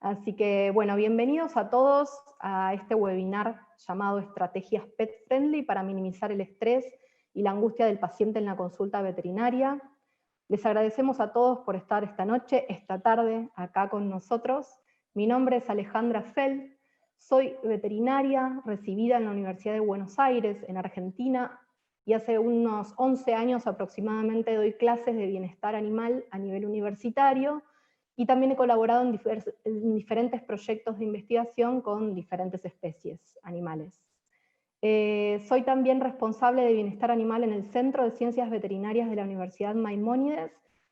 Así que, bueno, bienvenidos a todos a este webinar llamado Estrategias Pet Friendly para minimizar el estrés y la angustia del paciente en la consulta veterinaria. Les agradecemos a todos por estar esta noche, esta tarde, acá con nosotros. Mi nombre es Alejandra Feld, soy veterinaria recibida en la Universidad de Buenos Aires, en Argentina, y hace unos 11 años aproximadamente doy clases de bienestar animal a nivel universitario, y también he colaborado en diferentes proyectos de investigación con diferentes especies animales. Soy también responsable de bienestar animal en el Centro de Ciencias Veterinarias de la Universidad Maimónides,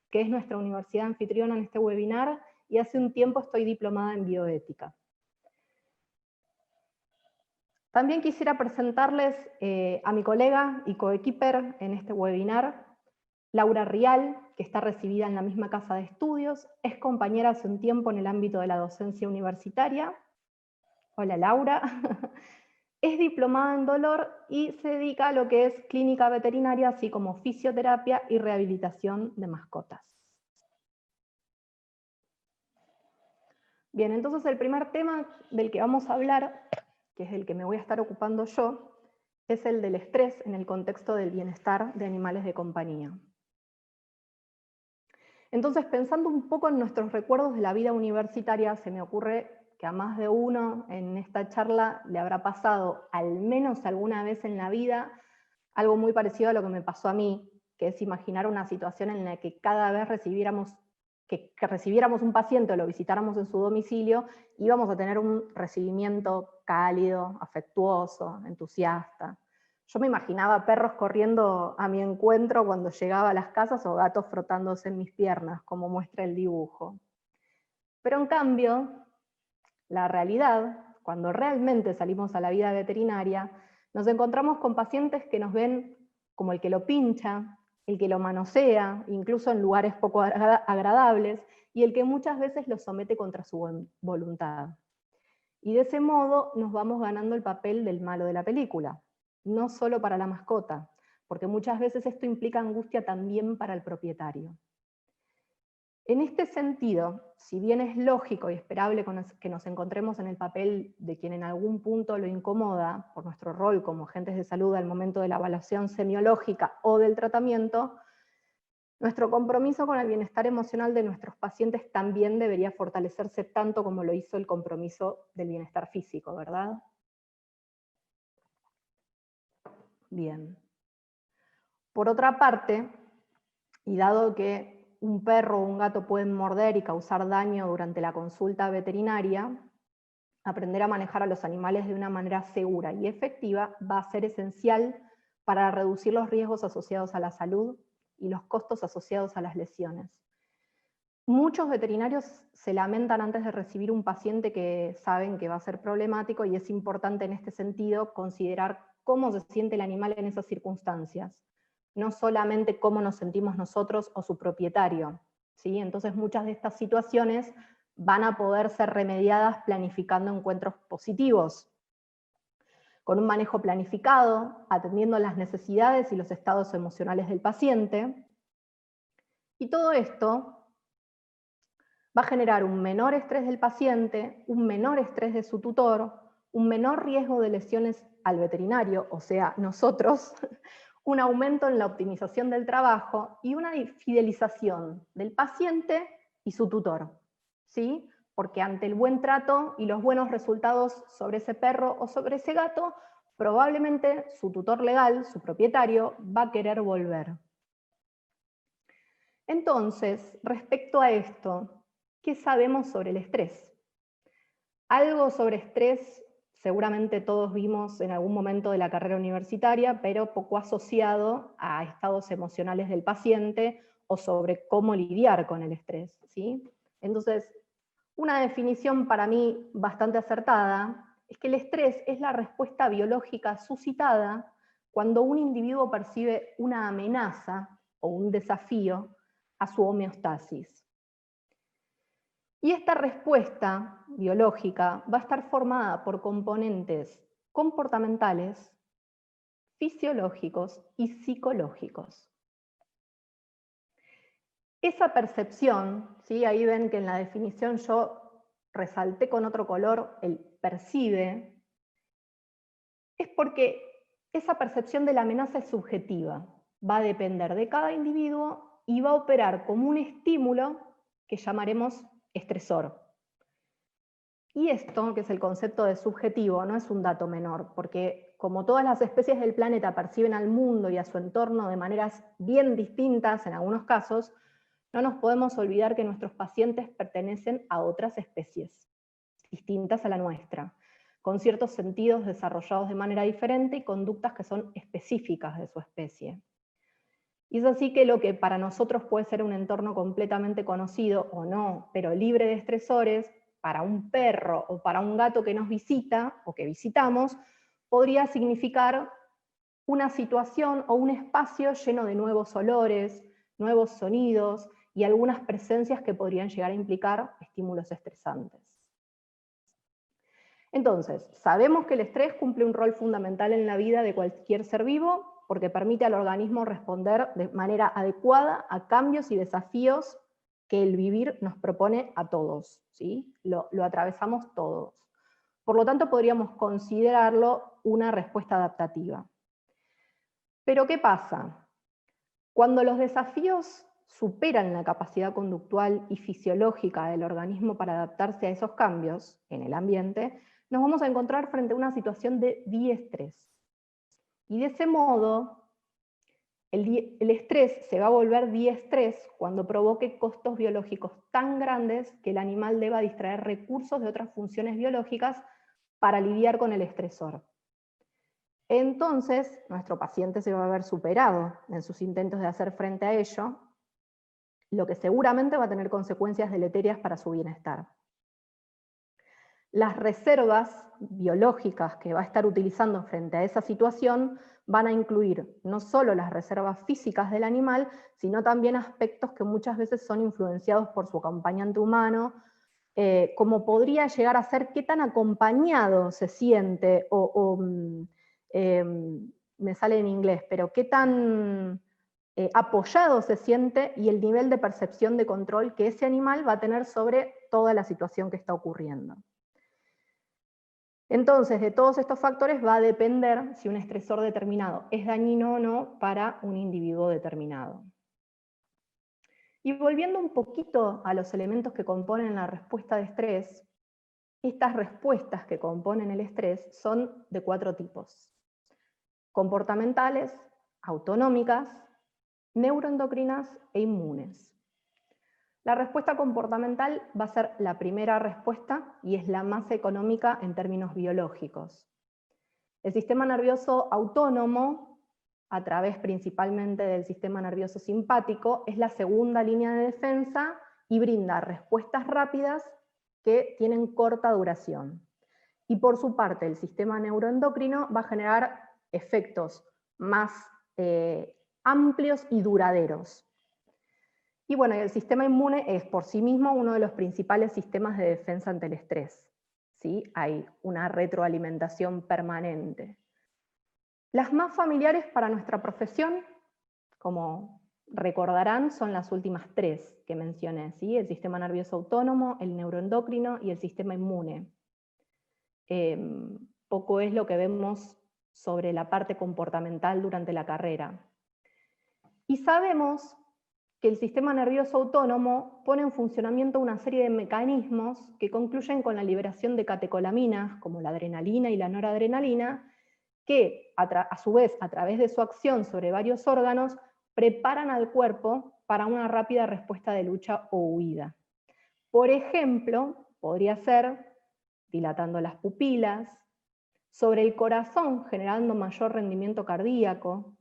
que es nuestra universidad anfitriona en este webinar, y hace un tiempo estoy diplomada en bioética. También quisiera presentarles a mi colega y coequiper en este webinar, Laura Rial, que está recibida en la misma casa de estudios, es compañera hace un tiempo en el ámbito de la docencia universitaria. Hola Laura. Es diplomada en dolor y se dedica a lo que es clínica veterinaria, así como fisioterapia y rehabilitación de mascotas. Bien, entonces el primer tema del que vamos a hablar, que es el que me voy a estar ocupando yo, es el del estrés en el contexto del bienestar de animales de compañía. Entonces, pensando un poco en nuestros recuerdos de la vida universitaria, se me ocurre que a más de uno en esta charla le habrá pasado al menos alguna vez en la vida algo muy parecido a lo que me pasó a mí, que es imaginar una situación en la que cada vez que recibiéramos un paciente o lo visitáramos en su domicilio, íbamos a tener un recibimiento cálido, afectuoso, entusiasta. Yo me imaginaba perros corriendo a mi encuentro cuando llegaba a las casas o gatos frotándose en mis piernas, como muestra el dibujo. Pero en cambio, la realidad, cuando realmente salimos a la vida veterinaria, nos encontramos con pacientes que nos ven como el que lo pincha, el que lo manosea, incluso en lugares poco agradables, y el que muchas veces lo somete contra su voluntad. Y de ese modo nos vamos ganando el papel del malo de la película, no solo para la mascota, porque muchas veces esto implica angustia también para el propietario. En este sentido, si bien es lógico y esperable que nos encontremos en el papel de quien en algún punto lo incomoda, por nuestro rol como agentes de salud al momento de la evaluación semiológica o del tratamiento, nuestro compromiso con el bienestar emocional de nuestros pacientes también debería fortalecerse tanto como lo hizo el compromiso del bienestar físico, ¿verdad? Bien. Por otra parte, y dado que un perro o un gato pueden morder y causar daño durante la consulta veterinaria, aprender a manejar a los animales de una manera segura y efectiva va a ser esencial para reducir los riesgos asociados a la salud y los costos asociados a las lesiones. Muchos veterinarios se lamentan antes de recibir un paciente que saben que va a ser problemático, y es importante en este sentido considerar cómo se siente el animal en esas circunstancias, no solamente cómo nos sentimos nosotros o su propietario, ¿sí? Entonces muchas de estas situaciones van a poder ser remediadas planificando encuentros positivos, con un manejo planificado, atendiendo las necesidades y los estados emocionales del paciente, y todo esto va a generar un menor estrés del paciente, un menor estrés de su tutor, un menor riesgo de lesiones al veterinario, o sea, nosotros, un aumento en la optimización del trabajo y una fidelización del paciente y su tutor, ¿sí? Porque ante el buen trato y los buenos resultados sobre ese perro o sobre ese gato, probablemente su tutor legal, su propietario, va a querer volver. Entonces, respecto a esto, ¿qué sabemos sobre el estrés? Algo sobre estrés seguramente todos vimos en algún momento de la carrera universitaria, pero poco asociado a estados emocionales del paciente o sobre cómo lidiar con el estrés, ¿sí? Entonces, una definición para mí bastante acertada es que el estrés es la respuesta biológica suscitada cuando un individuo percibe una amenaza o un desafío a su homeostasis. Y esta respuesta biológica va a estar formada por componentes comportamentales, fisiológicos y psicológicos. Esa percepción, ¿sí? Ahí ven que en la definición yo resalté con otro color el percibe, es porque esa percepción de la amenaza es subjetiva, va a depender de cada individuo y va a operar como un estímulo que llamaremos estresor. Y esto, que es el concepto de subjetivo, no es un dato menor, porque como todas las especies del planeta perciben al mundo y a su entorno de maneras bien distintas en algunos casos, no nos podemos olvidar que nuestros pacientes pertenecen a otras especies, distintas a la nuestra, con ciertos sentidos desarrollados de manera diferente y conductas que son específicas de su especie. Y es así que lo que para nosotros puede ser un entorno completamente conocido o no, pero libre de estresores, para un perro o para un gato que nos visita o que visitamos, podría significar una situación o un espacio lleno de nuevos olores, nuevos sonidos y algunas presencias que podrían llegar a implicar estímulos estresantes. Entonces, sabemos que el estrés cumple un rol fundamental en la vida de cualquier ser vivo porque permite al organismo responder de manera adecuada a cambios y desafíos que el vivir nos propone a todos, ¿sí? Lo atravesamos todos. Por lo tanto, podríamos considerarlo una respuesta adaptativa. Pero ¿qué pasa? Cuando los desafíos superan la capacidad conductual y fisiológica del organismo para adaptarse a esos cambios en el ambiente, nos vamos a encontrar frente a una situación de diestrés. Y de ese modo, el estrés se va a volver diestrés cuando provoque costos biológicos tan grandes que el animal deba distraer recursos de otras funciones biológicas para lidiar con el estresor. Entonces, nuestro paciente se va a ver superado en sus intentos de hacer frente a ello, lo que seguramente va a tener consecuencias deleterias para su bienestar. Las reservas biológicas que va a estar utilizando frente a esa situación van a incluir no solo las reservas físicas del animal, sino también aspectos que muchas veces son influenciados por su acompañante humano, como podría llegar a ser qué tan acompañado se siente, me sale en inglés, pero qué tan apoyado se siente y el nivel de percepción de control que ese animal va a tener sobre toda la situación que está ocurriendo. Entonces, de todos estos factores va a depender si un estresor determinado es dañino o no para un individuo determinado. Y volviendo un poquito a los elementos que componen la respuesta de estrés, estas respuestas que componen el estrés son de 4 tipos: comportamentales, autonómicas, neuroendocrinas e inmunes. La respuesta comportamental va a ser la primera respuesta y es la más económica en términos biológicos. El sistema nervioso autónomo, a través principalmente del sistema nervioso simpático, es la segunda línea de defensa y brinda respuestas rápidas que tienen corta duración. Y por su parte, el sistema neuroendocrino va a generar efectos más amplios y duraderos. Y bueno, el sistema inmune es por sí mismo uno de los principales sistemas de defensa ante el estrés, ¿sí? Hay una retroalimentación permanente. Las más familiares para nuestra profesión, como recordarán, son las últimas 3 que mencioné, ¿sí? El sistema nervioso autónomo, el neuroendocrino y el sistema inmune. Poco es lo que vemos sobre la parte comportamental durante la carrera. Y sabemos que el sistema nervioso autónomo pone en funcionamiento una serie de mecanismos que concluyen con la liberación de catecolaminas, como la adrenalina y la noradrenalina, que a su vez, a través de su acción sobre varios órganos, preparan al cuerpo para una rápida respuesta de lucha o huida. Por ejemplo, podría ser dilatando las pupilas, sobre el corazón generando mayor rendimiento cardíaco,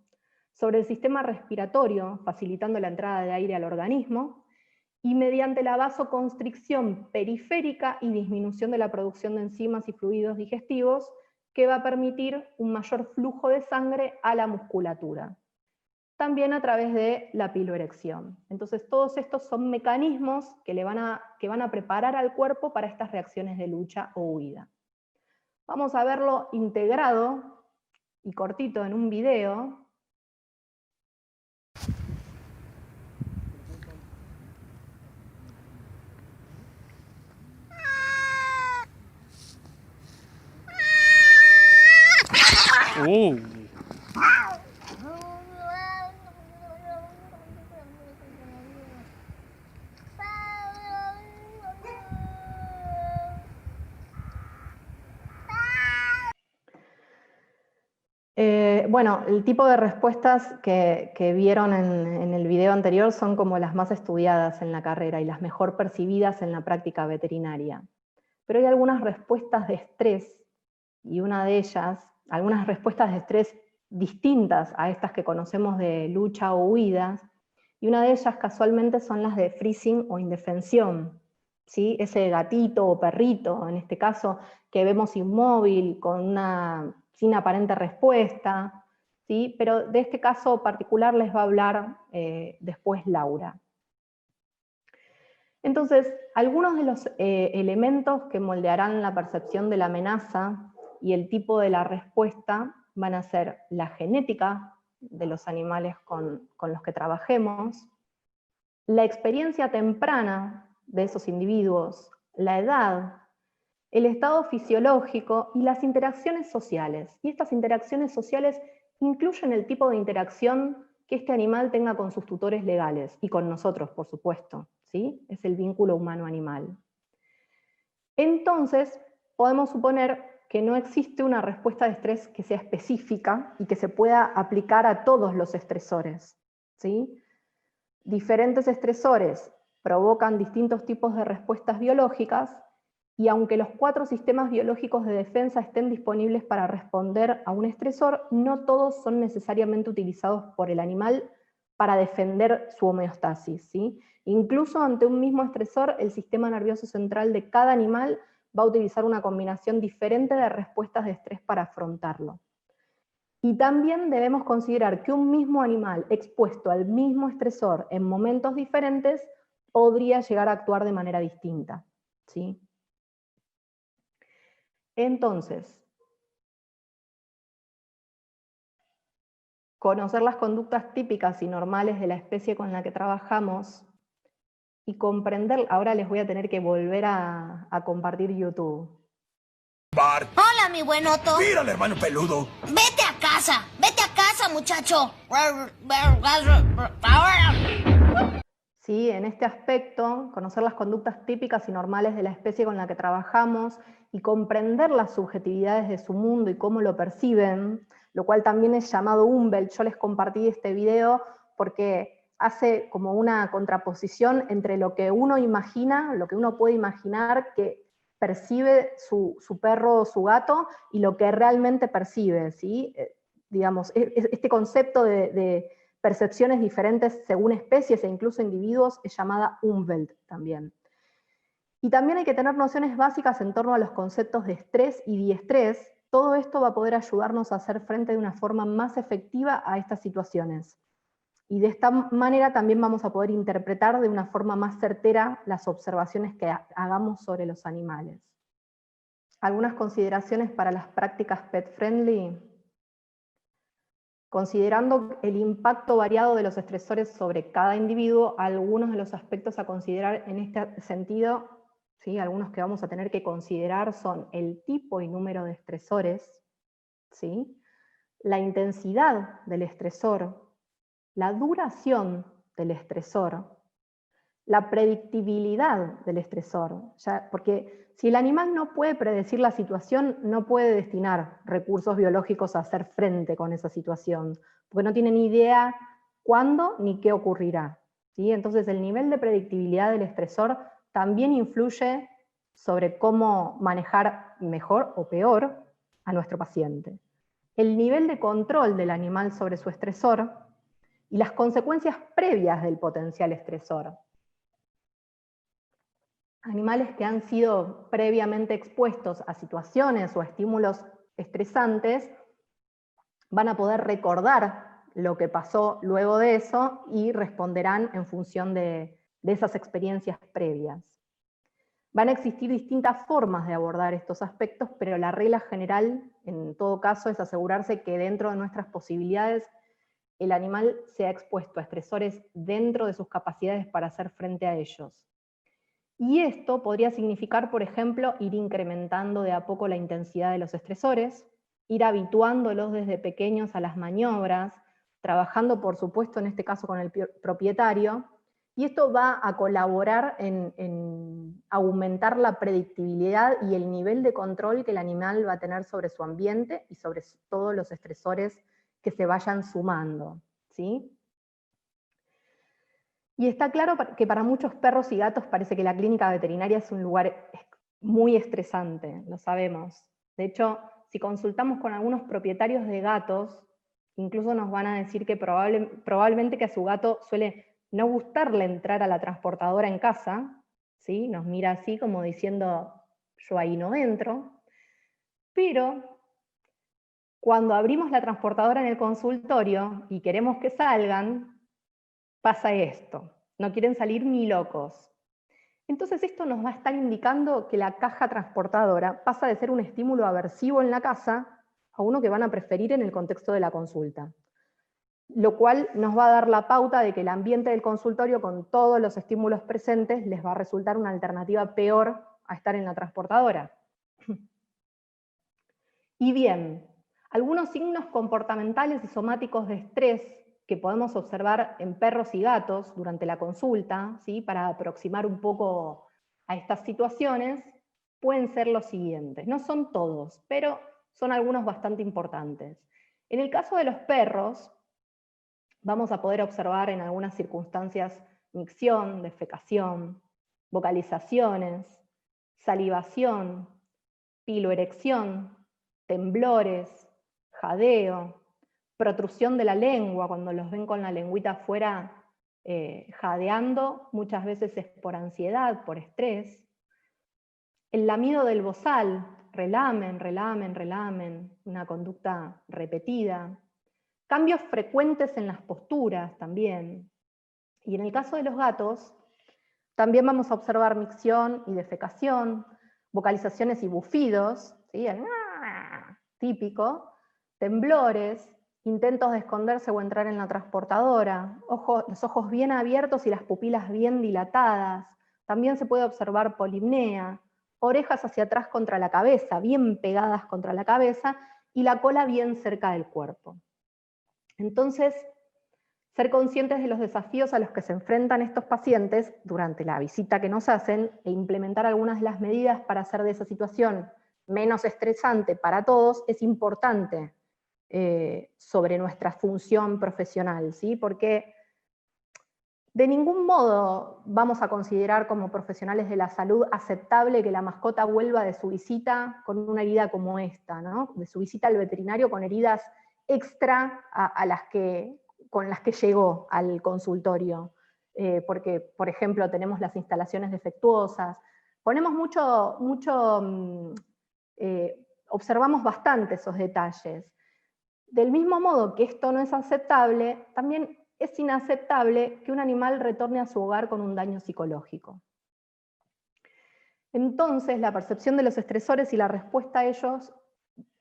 sobre el sistema respiratorio, facilitando la entrada de aire al organismo, y mediante la vasoconstricción periférica y disminución de la producción de enzimas y fluidos digestivos, que va a permitir un mayor flujo de sangre a la musculatura. También a través de la piloerección. Entonces, todos estos son mecanismos que van a preparar al cuerpo para estas reacciones de lucha o huida. Vamos a verlo integrado y cortito en un video. Oh. Bueno, el tipo de respuestas que vieron en el video anterior son como las más estudiadas en la carrera y las mejor percibidas en la práctica veterinaria. Pero hay algunas respuestas de estrés, y una de ellas, algunas respuestas de estrés distintas a estas que conocemos de lucha o huidas, y una de ellas casualmente son las de freezing o indefensión, ¿sí? Ese gatito o perrito, en este caso, que vemos inmóvil, sin aparente respuesta, ¿sí? Pero de este caso particular les va a hablar después Laura. Entonces, algunos de los elementos que moldearán la percepción de la amenaza y el tipo de la respuesta van a ser la genética de los animales con los que trabajemos, la experiencia temprana de esos individuos, la edad, el estado fisiológico y las interacciones sociales. Y estas interacciones sociales incluyen el tipo de interacción que este animal tenga con sus tutores legales y con nosotros, por supuesto, ¿sí? Es el vínculo humano-animal. Entonces, podemos suponer que no existe una respuesta de estrés que sea específica y que se pueda aplicar a todos los estresores, ¿sí? Diferentes estresores provocan distintos tipos de respuestas biológicas, y aunque los 4 sistemas biológicos de defensa estén disponibles para responder a un estresor, no todos son necesariamente utilizados por el animal para defender su homeostasis, ¿sí? Incluso ante un mismo estresor, el sistema nervioso central de cada animal va a utilizar una combinación diferente de respuestas de estrés para afrontarlo. Y también debemos considerar que un mismo animal expuesto al mismo estresor en momentos diferentes podría llegar a actuar de manera distinta, ¿sí? Entonces, conocer las conductas típicas y normales de la especie con la que trabajamos y comprender, ahora les voy a tener que volver a compartir YouTube. Bart. Hola, mi buen Otto. Mira al hermano peludo. Vete a casa, muchacho. Sí, en este aspecto, conocer las conductas típicas y normales de la especie con la que trabajamos y comprender las subjetividades de su mundo y cómo lo perciben, lo cual también es llamado Umwelt. Yo les compartí este video porque hace como una contraposición entre lo que uno imagina, lo que uno puede imaginar que percibe su perro o su gato y lo que realmente percibe, ¿sí? Digamos, este concepto de percepciones diferentes según especies e incluso individuos es llamada Umwelt también. Y también hay que tener nociones básicas en torno a los conceptos de estrés y diestrés. Todo esto va a poder ayudarnos a hacer frente de una forma más efectiva a estas situaciones. Y de esta manera también vamos a poder interpretar de una forma más certera las observaciones que hagamos sobre los animales. Algunas consideraciones para las prácticas pet friendly. Considerando el impacto variado de los estresores sobre cada individuo, algunos de los aspectos a considerar en este sentido, ¿sí? Algunos que vamos a tener que considerar son el tipo y número de estresores, ¿sí? La intensidad del estresor, la duración del estresor, la predictibilidad del estresor, porque si el animal no puede predecir la situación, no puede destinar recursos biológicos a hacer frente con esa situación, porque no tiene ni idea cuándo ni qué ocurrirá, ¿sí? Entonces el nivel de predictibilidad del estresor también influye sobre cómo manejar mejor o peor a nuestro paciente. El nivel de control del animal sobre su estresor y las consecuencias previas del potencial estresor. Animales que han sido previamente expuestos a situaciones o estímulos estresantes van a poder recordar lo que pasó luego de eso y responderán en función de esas experiencias previas. Van a existir distintas formas de abordar estos aspectos, pero la regla general, en todo caso, es asegurarse que dentro de nuestras posibilidades el animal sea expuesto a estresores dentro de sus capacidades para hacer frente a ellos. Y esto podría significar, por ejemplo, ir incrementando de a poco la intensidad de los estresores, ir habituándolos desde pequeños a las maniobras, trabajando por supuesto en este caso con el propietario, y esto va a colaborar en aumentar la predictibilidad y el nivel de control que el animal va a tener sobre su ambiente y sobre todos los estresores que se vayan sumando, ¿sí? Y está claro que para muchos perros y gatos parece que la clínica veterinaria es un lugar muy estresante, lo sabemos. De hecho, si consultamos con algunos propietarios de gatos, incluso nos van a decir que probablemente que a su gato suele no gustarle entrar a la transportadora en casa, ¿sí? Nos mira así como diciendo, yo ahí no entro, pero cuando abrimos la transportadora en el consultorio y queremos que salgan, pasa esto, no quieren salir ni locos. Entonces esto nos va a estar indicando que la caja transportadora pasa de ser un estímulo aversivo en la casa a uno que van a preferir en el contexto de la consulta. Lo cual nos va a dar la pauta de que el ambiente del consultorio, con todos los estímulos presentes, les va a resultar una alternativa peor a estar en la transportadora. Y bien, algunos signos comportamentales y somáticos de estrés que podemos observar en perros y gatos durante la consulta, ¿sí? Para aproximar un poco a estas situaciones, pueden ser los siguientes. No son todos, pero son algunos bastante importantes. En el caso de los perros, vamos a poder observar en algunas circunstancias micción, defecación, vocalizaciones, salivación, piloerección, temblores, jadeo, protrusión de la lengua, cuando los ven con la lengüita afuera jadeando, muchas veces es por ansiedad, por estrés. El lamido del bozal, relamen, relamen, relamen, una conducta repetida. Cambios frecuentes en las posturas también. Y en el caso de los gatos, también vamos a observar micción y defecación, vocalizaciones y bufidos, ¿sí? El típico, temblores, intentos de esconderse o entrar en la transportadora, los ojos bien abiertos y las pupilas bien dilatadas. También se puede observar polimnea, orejas hacia atrás contra la cabeza, bien pegadas contra la cabeza, y la cola bien cerca del cuerpo. Entonces, ser conscientes de los desafíos a los que se enfrentan estos pacientes durante la visita que nos hacen e implementar algunas de las medidas para hacer de esa situación menos estresante para todos es importante sobre nuestra función profesional, ¿sí? Porque de ningún modo vamos a considerar como profesionales de la salud aceptable que la mascota vuelva de su visita con una herida como esta, ¿no? De su visita al veterinario con heridas extra con las que llegó al consultorio. Porque, por ejemplo, tenemos las instalaciones defectuosas. Ponemos observamos bastante esos detalles. Del mismo modo que esto no es aceptable, también es inaceptable que un animal retorne a su hogar con un daño psicológico. Entonces, la percepción de los estresores y la respuesta a ellos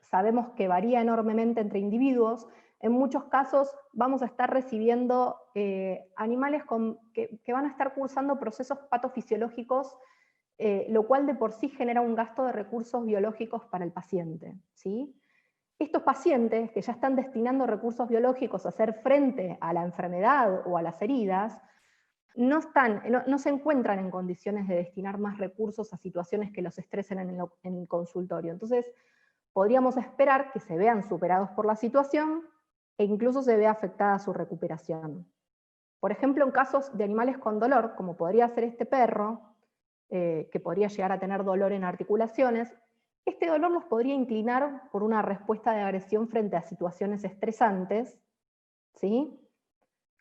sabemos que varía enormemente entre individuos. En muchos casos vamos a estar recibiendo animales que van a estar cursando procesos patofisiológicos, lo cual de por sí genera un gasto de recursos biológicos para el paciente, ¿sí? Estos pacientes que ya están destinando recursos biológicos a hacer frente a la enfermedad o a las heridas, no se encuentran en condiciones de destinar más recursos a situaciones que los estresen en el consultorio. Entonces, podríamos esperar que se vean superados por la situación e incluso se vea afectada su recuperación. Por ejemplo, en casos de animales con dolor, como podría ser este perro, que podría llegar a tener dolor en articulaciones, este dolor los podría inclinar por una respuesta de agresión frente a situaciones estresantes, ¿sí?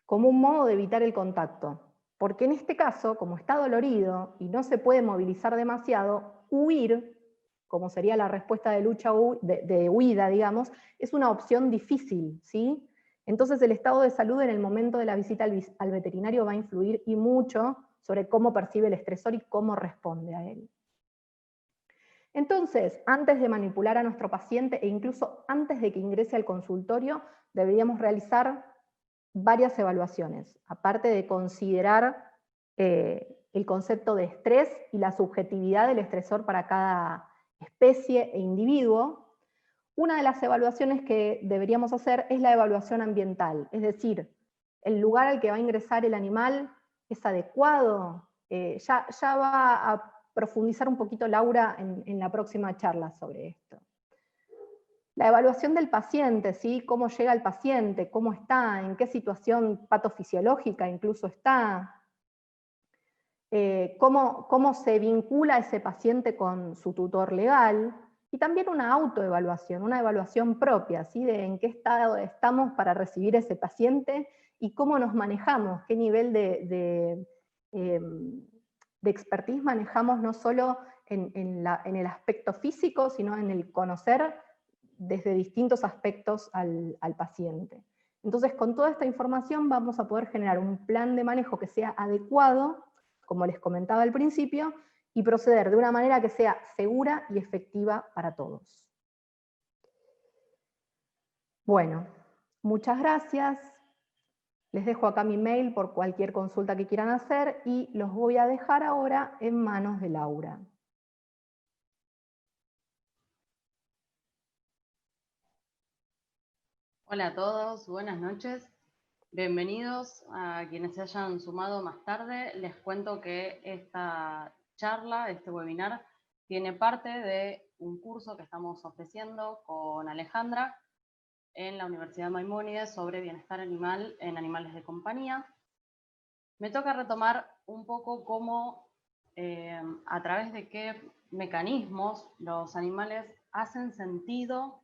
Como un modo de evitar el contacto. Porque en este caso, como está dolorido y no se puede movilizar demasiado, huir, como sería la respuesta de lucha de huida, digamos, es una opción difícil, ¿sí? Entonces el estado de salud en el momento de la visita al veterinario va a influir y mucho sobre cómo percibe el estresor y cómo responde a él. Entonces, antes de manipular a nuestro paciente e incluso antes de que ingrese al consultorio, deberíamos realizar varias evaluaciones, aparte de considerar el concepto de estrés y la subjetividad del estresor para cada especie e individuo. Una de las evaluaciones que deberíamos hacer es la evaluación ambiental, es decir, el lugar al que va a ingresar el animal es adecuado. Ya va a profundizar un poquito Laura en la próxima charla sobre esto. La evaluación del paciente, ¿sí? Cómo llega el paciente, cómo está, en qué situación patofisiológica incluso está, cómo se vincula ese paciente con su tutor legal, y también una autoevaluación, una evaluación propia, ¿sí? De en qué estado estamos para recibir ese paciente y cómo nos manejamos, qué nivel de expertise manejamos no solo en el aspecto físico, sino en el conocer desde distintos aspectos al paciente. Entonces, con toda esta información vamos a poder generar un plan de manejo que sea adecuado, como les comentaba al principio, y proceder de una manera que sea segura y efectiva para todos. Bueno, muchas gracias. Les dejo acá mi mail por cualquier consulta que quieran hacer y los voy a dejar ahora en manos de Laura. Hola a todos, buenas noches. Bienvenidos a quienes se hayan sumado más tarde. Les cuento que esta charla, este webinar, tiene parte de un curso que estamos ofreciendo con Alejandra en la Universidad Maimónides sobre bienestar animal en animales de compañía. Me toca retomar un poco cómo, a través de qué mecanismos los animales hacen sentido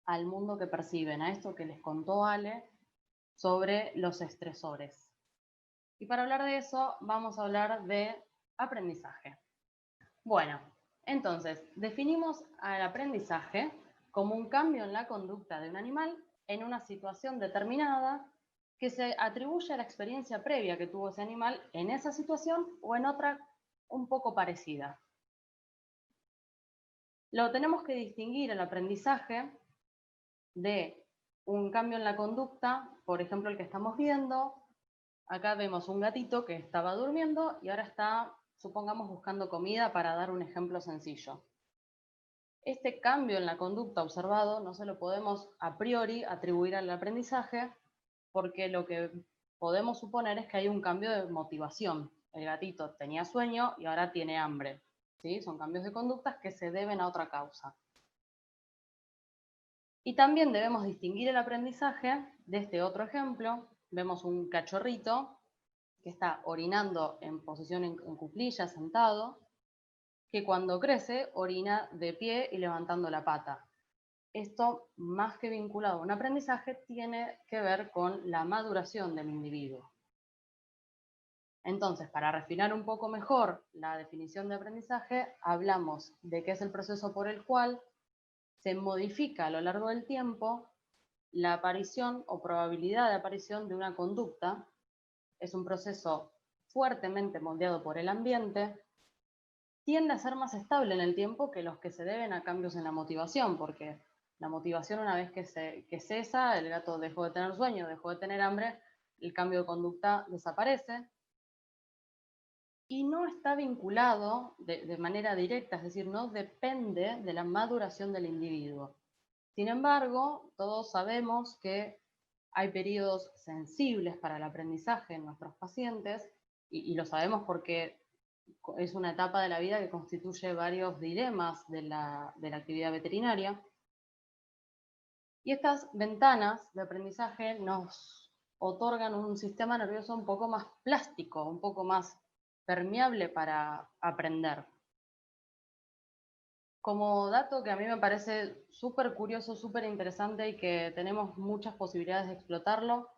al mundo que perciben, a esto que les contó Ale sobre los estresores. Y para hablar de eso vamos a hablar de aprendizaje. Bueno, entonces definimos al aprendizaje como un cambio en la conducta de un animal en una situación determinada que se atribuye a la experiencia previa que tuvo ese animal en esa situación o en otra un poco parecida. Lo tenemos que distinguir el aprendizaje de un cambio en la conducta, por ejemplo el que estamos viendo. Acá vemos un gatito que estaba durmiendo y ahora está, supongamos, buscando comida, para dar un ejemplo sencillo. Este cambio en la conducta observado no se lo podemos a priori atribuir al aprendizaje, porque lo que podemos suponer es que hay un cambio de motivación. El gatito tenía sueño y ahora tiene hambre, ¿sí? Son cambios de conductas que se deben a otra causa. Y también debemos distinguir el aprendizaje de este otro ejemplo. Vemos un cachorrito que está orinando en posición en cuclillas, sentado, que cuando crece orina de pie y levantando la pata. Esto, más que vinculado a un aprendizaje, tiene que ver con la maduración del individuo. Entonces, para refinar un poco mejor la definición de aprendizaje, hablamos de que es el proceso por el cual se modifica a lo largo del tiempo la aparición o probabilidad de aparición de una conducta. Es un proceso fuertemente moldeado por el ambiente, tiende a ser más estable en el tiempo que los que se deben a cambios en la motivación, porque la motivación, una vez que cesa, el gato dejó de tener sueño, dejó de tener hambre, el cambio de conducta desaparece, y no está vinculado de manera directa, es decir, no depende de la maduración del individuo. Sin embargo, todos sabemos que hay periodos sensibles para el aprendizaje en nuestros pacientes, y lo sabemos porque es una etapa de la vida que constituye varios dilemas de la actividad veterinaria. Y estas ventanas de aprendizaje nos otorgan un sistema nervioso un poco más plástico, un poco más permeable para aprender. Como dato que a mí me parece súper curioso, súper interesante y que tenemos muchas posibilidades de explotarlo,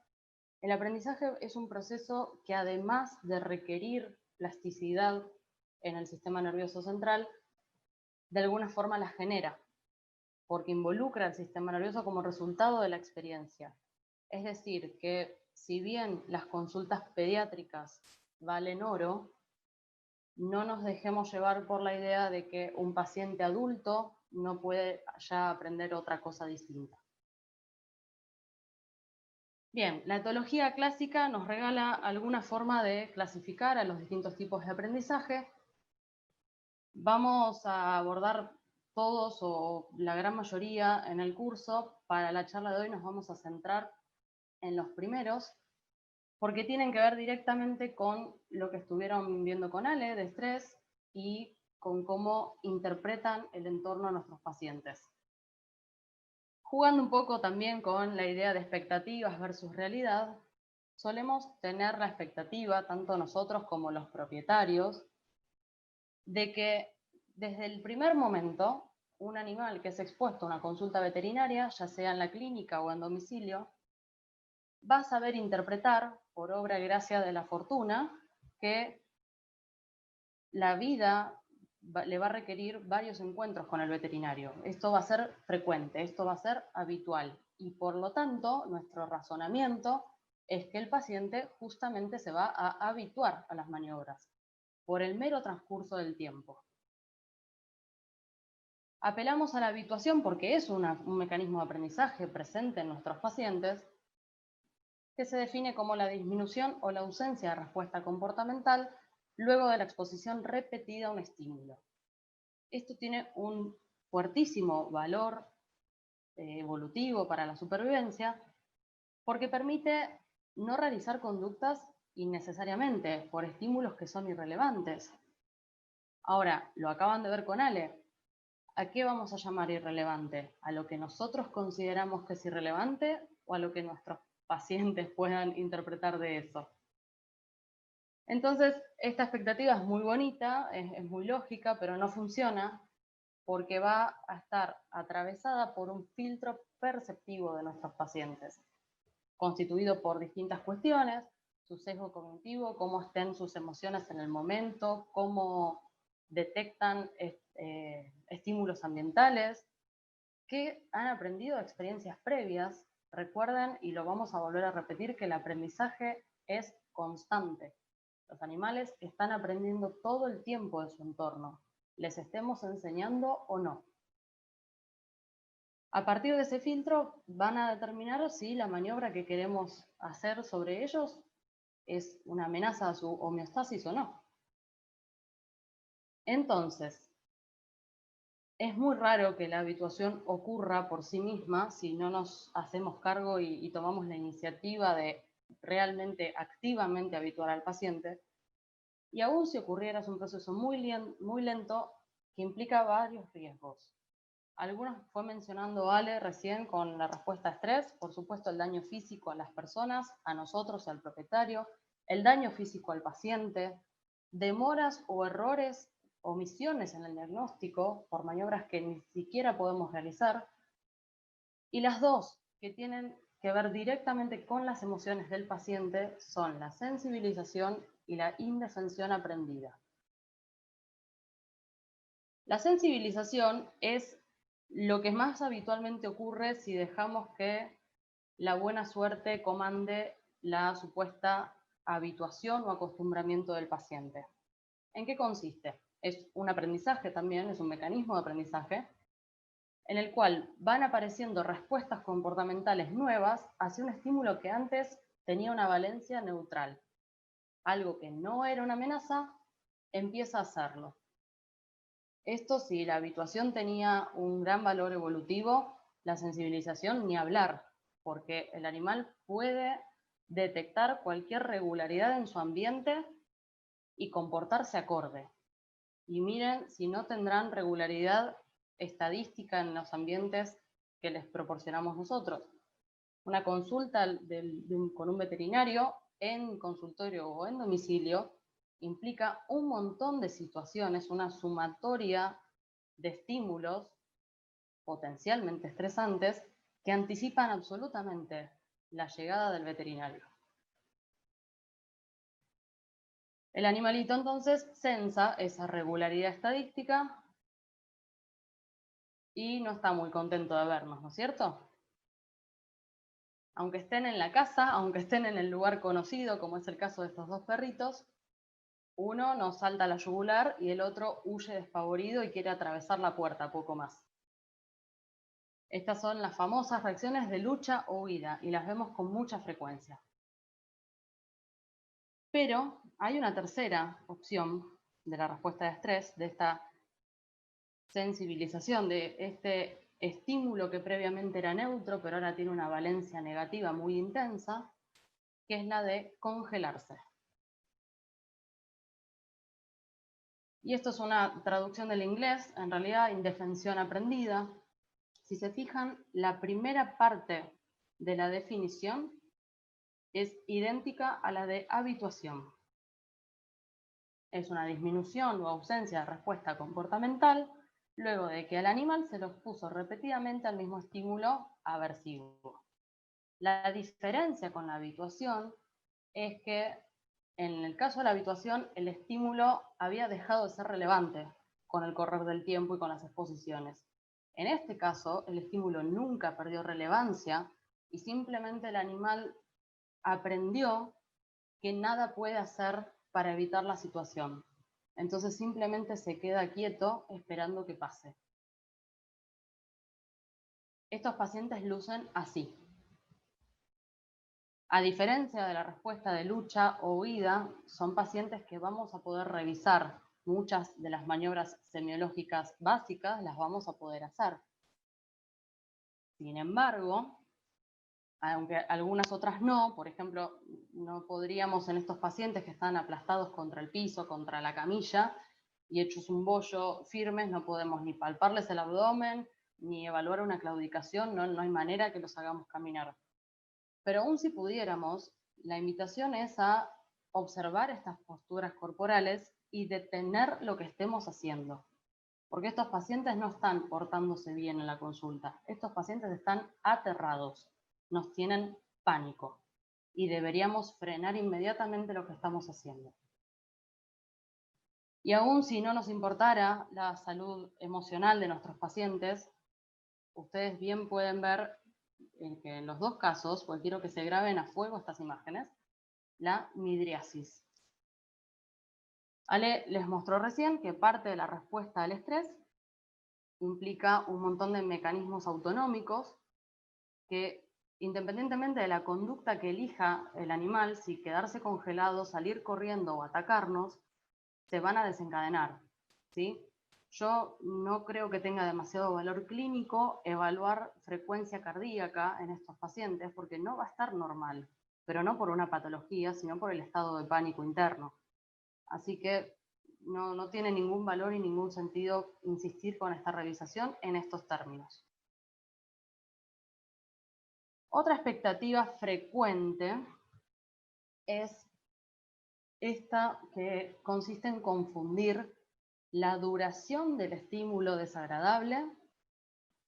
el aprendizaje es un proceso que, además de requerir plasticidad en el sistema nervioso central, de alguna forma la genera, porque involucra al sistema nervioso como resultado de la experiencia. Es decir, que si bien las consultas pediátricas valen oro, no nos dejemos llevar por la idea de que un paciente adulto no puede ya aprender otra cosa distinta. Bien, la etología clásica nos regala alguna forma de clasificar a los distintos tipos de aprendizaje. Vamos a abordar todos o la gran mayoría en el curso, para la charla de hoy nos vamos a centrar en los primeros, porque tienen que ver directamente con lo que estuvieron viendo con Ale de estrés y con cómo interpretan el entorno a nuestros pacientes. Jugando un poco también con la idea de expectativas versus realidad, solemos tener la expectativa, tanto nosotros como los propietarios, de que desde el primer momento un animal que es expuesto a una consulta veterinaria, ya sea en la clínica o en domicilio, va a saber interpretar, por obra y gracia de la fortuna, que la vida le va a requerir varios encuentros con el veterinario. Esto va a ser frecuente, esto va a ser habitual. Y por lo tanto, nuestro razonamiento es que el paciente justamente se va a habituar a las maniobras por el mero transcurso del tiempo. Apelamos a la habituación porque es un mecanismo de aprendizaje presente en nuestros pacientes, que se define como la disminución o la ausencia de respuesta comportamental luego de la exposición repetida a un estímulo. Esto tiene un fuertísimo valor evolutivo para la supervivencia porque permite no realizar conductas innecesariamente por estímulos que son irrelevantes. Ahora, lo acaban de ver con Ale. ¿A qué vamos a llamar irrelevante? ¿A lo que nosotros consideramos que es irrelevante o a lo que nuestros pacientes puedan interpretar de eso? Entonces, esta expectativa es muy bonita, es muy lógica, pero no funciona porque va a estar atravesada por un filtro perceptivo de nuestros pacientes, constituido por distintas cuestiones, su sesgo cognitivo, cómo estén sus emociones en el momento, cómo detectan estímulos ambientales, que han aprendido de experiencias previas. Recuerden, y lo vamos a volver a repetir, que el aprendizaje es constante. Los animales están aprendiendo todo el tiempo de su entorno, les estemos enseñando o no. A partir de ese filtro van a determinar si la maniobra que queremos hacer sobre ellos es una amenaza a su homeostasis o no. Entonces, es muy raro que la habituación ocurra por sí misma si no nos hacemos cargo y tomamos la iniciativa de realmente activamente habituar al paciente. Y aún si ocurriera es un proceso muy lento que implica varios riesgos. Algunos fue mencionando Ale recién con la respuesta a estrés, por supuesto el daño físico a las personas, a nosotros y al propietario, el daño físico al paciente, demoras o errores, omisiones en el diagnóstico por maniobras que ni siquiera podemos realizar, y las dos que tienen que ver directamente con las emociones del paciente son la sensibilización y la indefensión aprendida. La sensibilización es lo que más habitualmente ocurre si dejamos que la buena suerte comande la supuesta habituación o acostumbramiento del paciente. ¿En qué consiste? Es un aprendizaje también, es un mecanismo de aprendizaje, en el cual van apareciendo respuestas comportamentales nuevas hacia un estímulo que antes tenía una valencia neutral. Algo que no era una amenaza, empieza a serlo. Esto, si la habituación tenía un gran valor evolutivo, la sensibilización ni hablar, porque el animal puede detectar cualquier regularidad en su ambiente y comportarse acorde. Y miren si no tendrán regularidad estadística en los ambientes que les proporcionamos nosotros. Una consulta con un veterinario en consultorio o en domicilio implica un montón de situaciones, una sumatoria de estímulos potencialmente estresantes que anticipan absolutamente la llegada del veterinario. El animalito entonces sensa esa regularidad estadística y no está muy contento de vernos, ¿no es cierto? Aunque estén en la casa, aunque estén en el lugar conocido, como es el caso de estos dos perritos, uno nos salta a la yugular y el otro huye despavorido y quiere atravesar la puerta, poco más. Estas son las famosas reacciones de lucha o huida y las vemos con mucha frecuencia. Pero hay una tercera opción de la respuesta de estrés, de esta sensibilización de este estímulo que previamente era neutro, pero ahora tiene una valencia negativa muy intensa, que es la de congelarse. Y esto es una traducción del inglés, en realidad indefensión aprendida. Si se fijan, la primera parte de la definición es idéntica a la de habituación. Es una disminución o ausencia de respuesta comportamental luego de que al animal se lo expuso repetidamente al mismo estímulo aversivo. La diferencia con la habituación es que en el caso de la habituación el estímulo había dejado de ser relevante con el correr del tiempo y con las exposiciones. En este caso el estímulo nunca perdió relevancia y simplemente el animal aprendió que nada puede hacer para evitar la situación. Entonces simplemente se queda quieto esperando que pase. Estos pacientes lucen así. A diferencia de la respuesta de lucha o huida, son pacientes que vamos a poder revisar. Muchas de las maniobras semiológicas básicas las vamos a poder hacer. Sin embargo, aunque algunas otras no, por ejemplo, no podríamos en estos pacientes que están aplastados contra el piso, contra la camilla, y hechos un bollo firmes, no podemos ni palparles el abdomen, ni evaluar una claudicación, no hay manera que los hagamos caminar. Pero aún si pudiéramos, la invitación es a observar estas posturas corporales y detener lo que estemos haciendo. Porque estos pacientes no están portándose bien en la consulta. Estos pacientes están aterrados, nos tienen pánico y deberíamos frenar inmediatamente lo que estamos haciendo. Y aún si no nos importara la salud emocional de nuestros pacientes, ustedes bien pueden ver que en los dos casos, pues quiero que se graben a fuego estas imágenes, la midriasis. Ale les mostró recién que parte de la respuesta al estrés implica un montón de mecanismos autonómicos que, independientemente de la conducta que elija el animal, si quedarse congelado, salir corriendo o atacarnos, se van a desencadenar, ¿sí? Yo no creo que tenga demasiado valor clínico evaluar frecuencia cardíaca en estos pacientes porque no va a estar normal, pero no por una patología, sino por el estado de pánico interno. Así que no tiene ningún valor y ningún sentido insistir con esta revisación en estos términos. Otra expectativa frecuente es esta que consiste en confundir la duración del estímulo desagradable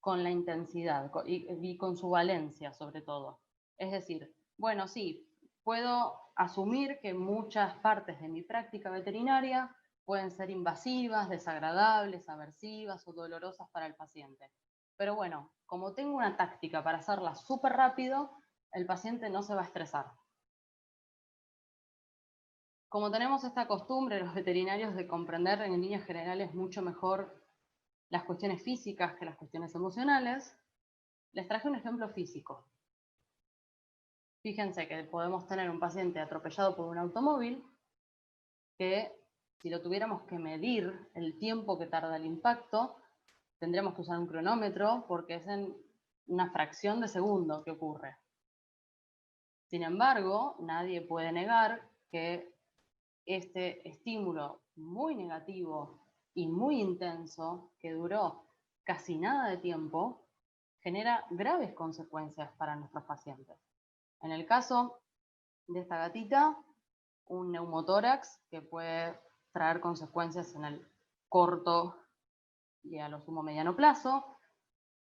con la intensidad y con su valencia sobre todo. Es decir, bueno, sí, puedo asumir que muchas partes de mi práctica veterinaria pueden ser invasivas, desagradables, aversivas o dolorosas para el paciente. Pero bueno, como tengo una táctica para hacerla súper rápido, el paciente no se va a estresar. Como tenemos esta costumbre los veterinarios de comprender en líneas generales mucho mejor las cuestiones físicas que las cuestiones emocionales, les traje un ejemplo físico. Fíjense que podemos tener un paciente atropellado por un automóvil que, si lo tuviéramos que medir el tiempo que tarda el impacto, tendríamos que usar un cronómetro porque es en una fracción de segundo que ocurre. Sin embargo, nadie puede negar que este estímulo muy negativo y muy intenso, que duró casi nada de tiempo, genera graves consecuencias para nuestros pacientes. En el caso de esta gatita, un neumotórax que puede traer consecuencias en el corto y a lo sumo mediano plazo,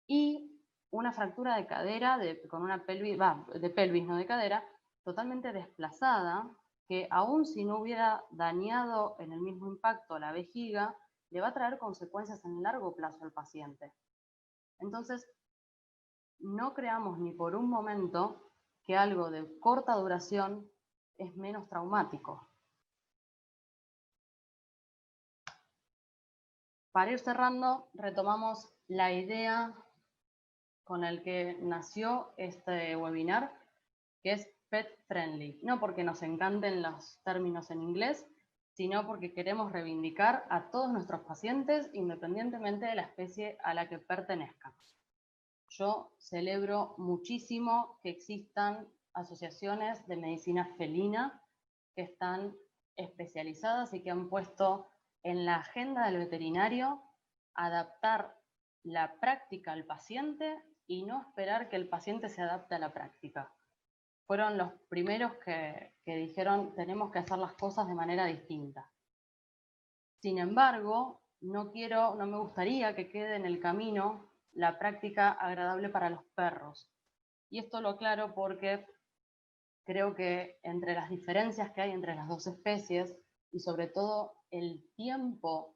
y una fractura de cadera con una pelvis, de pelvis, no de cadera, totalmente desplazada, que aun si no hubiera dañado en el mismo impacto la vejiga, le va a traer consecuencias en largo plazo al paciente. Entonces, no creamos ni por un momento que algo de corta duración es menos traumático. Para ir cerrando, retomamos la idea con la que nació este webinar, que es pet friendly. No porque nos encanten los términos en inglés, sino porque queremos reivindicar a todos nuestros pacientes independientemente de la especie a la que pertenezcan. Yo celebro muchísimo que existan asociaciones de medicina felina que están especializadas y que han puesto en la agenda del veterinario adaptar la práctica al paciente y no esperar que el paciente se adapte a la práctica. Fueron los primeros que dijeron tenemos que hacer las cosas de manera distinta. Sin embargo, no me gustaría que quede en el camino la práctica agradable para los perros. Y esto lo aclaro porque creo que entre las diferencias que hay entre las dos especies y sobre todo el tiempo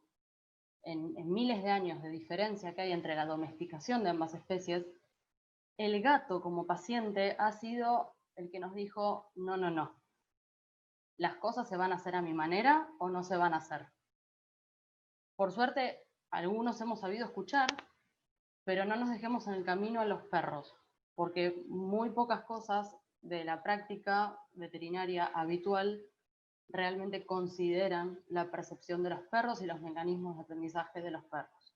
en miles de años de diferencia que hay entre la domesticación de ambas especies, el gato como paciente ha sido el que nos dijo no, no, no. Las cosas se van a hacer a mi manera o no se van a hacer. Por suerte, algunos hemos sabido escuchar, pero no nos dejemos en el camino a los perros, porque muy pocas cosas de la práctica veterinaria habitual realmente consideran la percepción de los perros y los mecanismos de aprendizaje de los perros.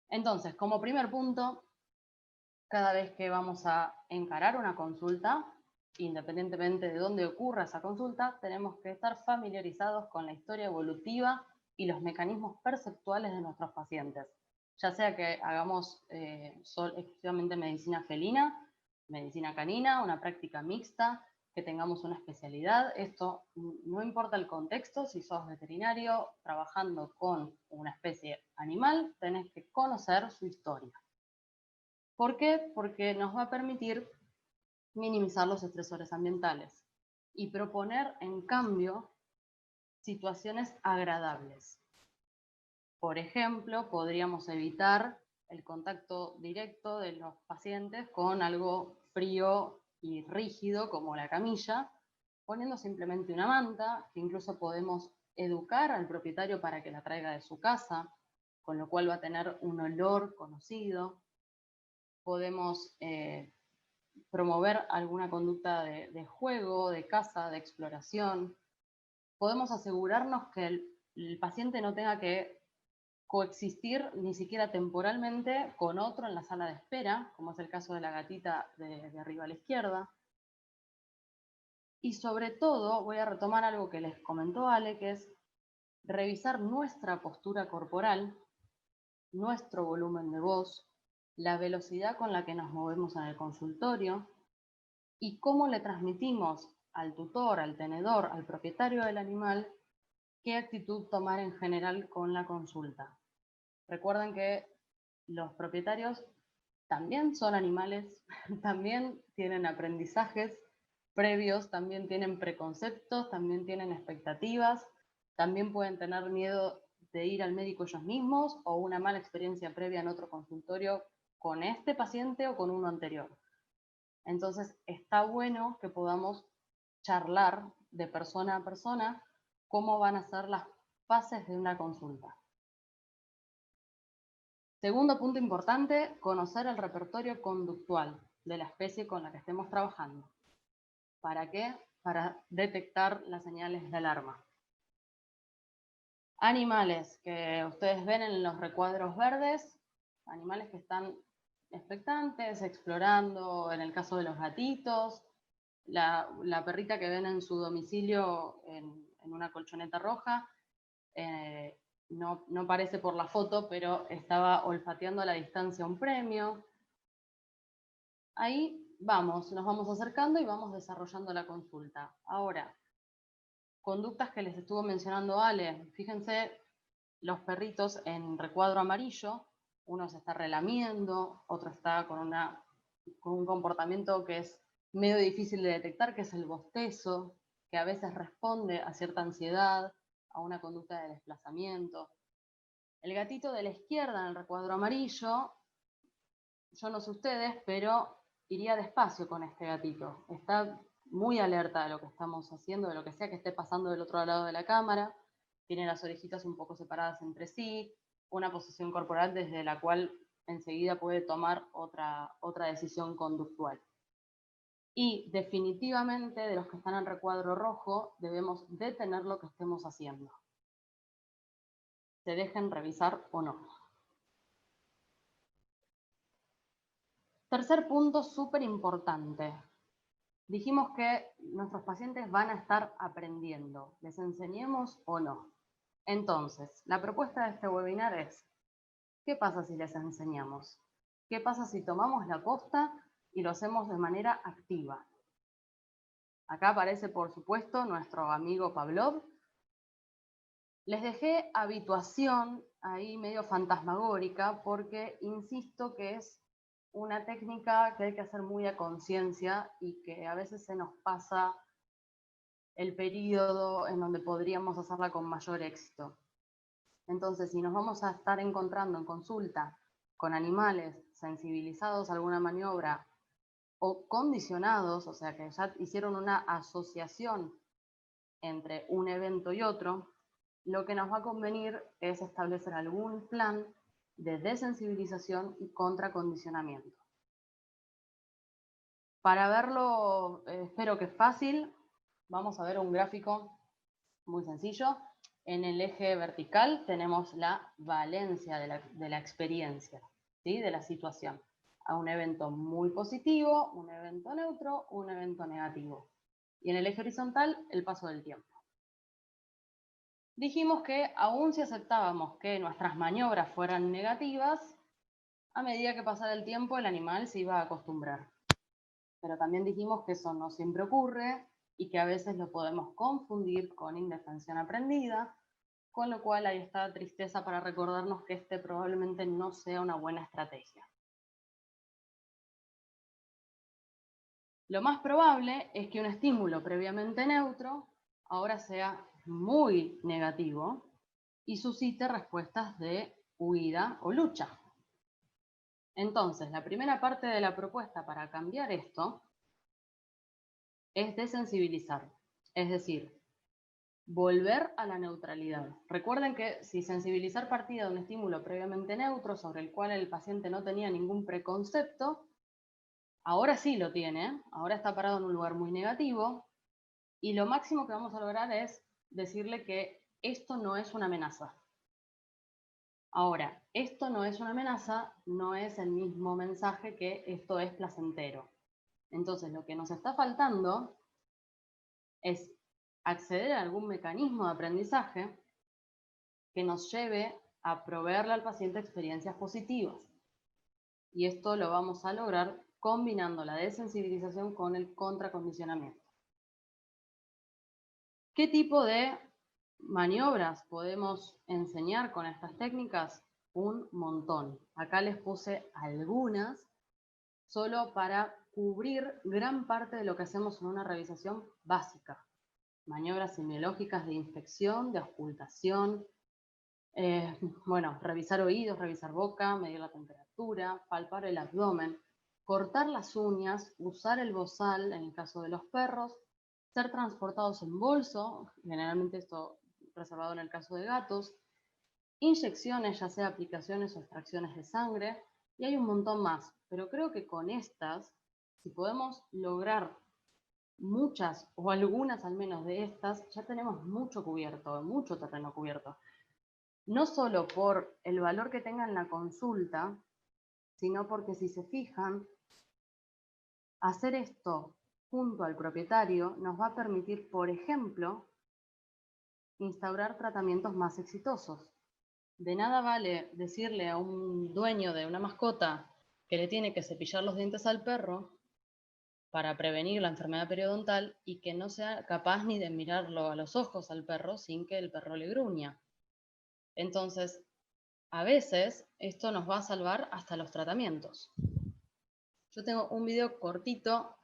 Entonces, como primer punto, cada vez que vamos a encarar una consulta, independientemente de dónde ocurra esa consulta, tenemos que estar familiarizados con la historia evolutiva y los mecanismos perceptuales de nuestros pacientes. Ya sea que hagamos exclusivamente medicina felina, medicina canina, una práctica mixta, que tengamos una especialidad. Esto no importa el contexto, si sos veterinario trabajando con una especie animal, tenés que conocer su historia. ¿Por qué? Porque nos va a permitir minimizar los estresores ambientales y proponer, en cambio, situaciones agradables. Por ejemplo, podríamos evitar el contacto directo de los pacientes con algo frío y rígido como la camilla, poniendo simplemente una manta, que incluso podemos educar al propietario para que la traiga de su casa, con lo cual va a tener un olor conocido. Podemos promover alguna conducta de juego, de caza, de exploración. Podemos asegurarnos que el paciente no tenga que coexistir ni siquiera temporalmente con otro en la sala de espera, como es el caso de la gatita de arriba a la izquierda. Y sobre todo voy a retomar algo que les comentó Ale, que es revisar nuestra postura corporal, nuestro volumen de voz, la velocidad con la que nos movemos en el consultorio y cómo le transmitimos al tutor, al tenedor, al propietario del animal, qué actitud tomar en general con la consulta. Recuerden que los propietarios también son animales, también tienen aprendizajes previos, también tienen preconceptos, también tienen expectativas, también pueden tener miedo de ir al médico ellos mismos o una mala experiencia previa en otro consultorio con este paciente o con uno anterior. Entonces está bueno que podamos charlar de persona a persona cómo van a ser las fases de una consulta. Segundo punto importante, conocer el repertorio conductual de la especie con la que estemos trabajando. ¿Para qué? Para detectar las señales de alarma. Animales que ustedes ven en los recuadros verdes, animales que están expectantes, explorando, en el caso de los gatitos, la perrita que ven en su domicilio en una colchoneta roja, no parece por la foto, pero estaba olfateando a la distancia un premio. Ahí nos vamos acercando y vamos desarrollando la consulta. Ahora, conductas que les estuvo mencionando Ale. Fíjense los perritos en recuadro amarillo, uno se está relamiendo, otro está con un comportamiento que es medio difícil de detectar, que es el bostezo, que a veces responde a cierta ansiedad, a una conducta de desplazamiento. El gatito de la izquierda en el recuadro amarillo, yo no sé ustedes, pero iría despacio con este gatito. Está muy alerta de lo que estamos haciendo, de lo que sea que esté pasando del otro lado de la cámara. Tiene las orejitas un poco separadas entre sí, una posición corporal desde la cual enseguida puede tomar otra decisión conductual. Y definitivamente de los que están en recuadro rojo debemos detener lo que estemos haciendo. Se dejen revisar o no. Tercer punto súper importante. Dijimos que nuestros pacientes van a estar aprendiendo, les enseñemos o no. Entonces, la propuesta de este webinar es, ¿qué pasa si les enseñamos? ¿Qué pasa si tomamos la posta y lo hacemos de manera activa? Acá aparece, por supuesto, nuestro amigo Pavlov. Les dejé habituación ahí medio fantasmagórica porque insisto que es una técnica que hay que hacer muy a conciencia y que a veces se nos pasa el periodo en donde podríamos hacerla con mayor éxito. Entonces, si nos vamos a estar encontrando en consulta con animales sensibilizados a alguna maniobra o condicionados, o sea que ya hicieron una asociación entre un evento y otro, lo que nos va a convenir es establecer algún plan de desensibilización y contracondicionamiento. Para verlo, espero que es fácil, vamos a ver un gráfico muy sencillo. En el eje vertical tenemos la valencia de la experiencia, ¿sí? De la situación. A un evento muy positivo, un evento neutro, un evento negativo. Y en el eje horizontal, el paso del tiempo. Dijimos que aún si aceptábamos que nuestras maniobras fueran negativas, a medida que pasara el tiempo el animal se iba a acostumbrar. Pero también dijimos que eso no siempre ocurre y que a veces lo podemos confundir con indefensión aprendida, con lo cual ahí está tristeza para recordarnos que este probablemente no sea una buena estrategia. Lo más probable es que un estímulo previamente neutro ahora sea muy negativo y suscite respuestas de huida o lucha. Entonces, la primera parte de la propuesta para cambiar esto es desensibilizar, es decir, volver a la neutralidad. Recuerden que si sensibilizar partía de un estímulo previamente neutro sobre el cual el paciente no tenía ningún preconcepto, ahora sí lo tiene, ahora está parado en un lugar muy negativo y lo máximo que vamos a lograr es decirle que esto no es una amenaza. Ahora, esto no es una amenaza, no es el mismo mensaje que esto es placentero. Entonces, lo que nos está faltando es acceder a algún mecanismo de aprendizaje que nos lleve a proveerle al paciente experiencias positivas. Y esto lo vamos a lograr combinando la desensibilización con el contracondicionamiento. ¿Qué tipo de maniobras podemos enseñar con estas técnicas? Un montón. Acá les puse algunas solo para cubrir gran parte de lo que hacemos en una revisación básica. Maniobras semiológicas de inspección, de auscultación, bueno, revisar oídos, revisar boca, medir la temperatura, palpar el abdomen, cortar las uñas, usar el bozal en el caso de los perros, ser transportados en bolso, generalmente esto reservado en el caso de gatos, inyecciones, ya sea aplicaciones o extracciones de sangre, y hay un montón más. Pero creo que con estas, si podemos lograr muchas o algunas al menos de estas, ya tenemos mucho cubierto, mucho terreno cubierto. No solo por el valor que tenga en la consulta, sino porque si se fijan, hacer esto junto al propietario nos va a permitir, por ejemplo, instaurar tratamientos más exitosos. De nada vale decirle a un dueño de una mascota que le tiene que cepillar los dientes al perro para prevenir la enfermedad periodontal y que no sea capaz ni de mirarlo a los ojos al perro sin que el perro le gruña. Entonces, a veces esto nos va a salvar hasta los tratamientos. Yo tengo un video cortito